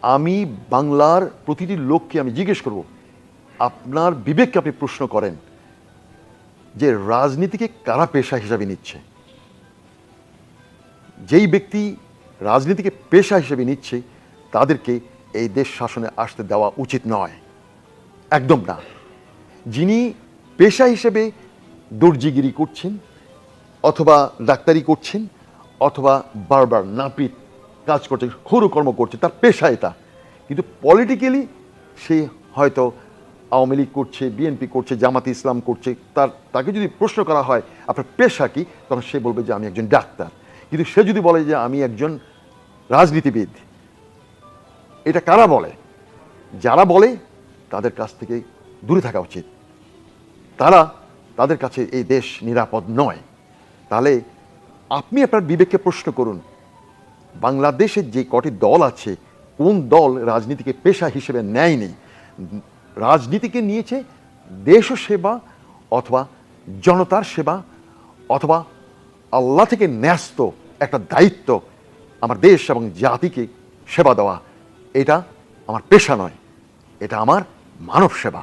আমি বাংলার প্রতিটি লোককে আমি জিজ্ঞেস করব, আপনার বিবেককে আপনি প্রশ্ন করেন যে রাজনীতিকে কারা পেশা হিসাবে নিচ্ছে। যেই ব্যক্তি রাজনীতিকে পেশা হিসেবে নিচ্ছে তাদেরকে এই দেশ শাসনে আসতে দেওয়া উচিত নয়, একদম না। যিনি পেশা হিসেবে দর্জিগিরি করছেন অথবা ডাক্তারি করছেন অথবা বারবার নাপিত কাজ করছে, ক্ষুরকর্ম করছে, তার পেশা এটা। কিন্তু পলিটিক্যালি সে হয়তো আওয়ামী লীগ করছে, বিএনপি করছে, জামাতে ইসলাম করছে, তাকে যদি প্রশ্ন করা হয় আপনার পেশা কি, তখন সে বলবে যে আমি একজন ডাক্তার। কিন্তু সে যদি বলে যে আমি একজন রাজনীতিবিদ, এটা কারা বলে? যারা বলে তাদের কাছ থেকে দূরে থাকা উচিত। তাদের কাছে এই দেশ নিরাপদ নয়। তাহলে আপনি আপনার বিবেককে প্রশ্ন করুন, বাংলাদেশের যে কটি দল আছে কোন দল রাজনীতিকে পেশা হিসেবে নেয়নি? রাজনীতিকে নিয়েছে দেশ সেবা অথবা জনতার সেবা অথবা আল্লাহ থেকে ন্যস্ত একটা দায়িত্ব, আমার দেশ এবং জাতিকে সেবা দেওয়া। এটা আমার পেশা নয়, এটা আমার মানব সেবা।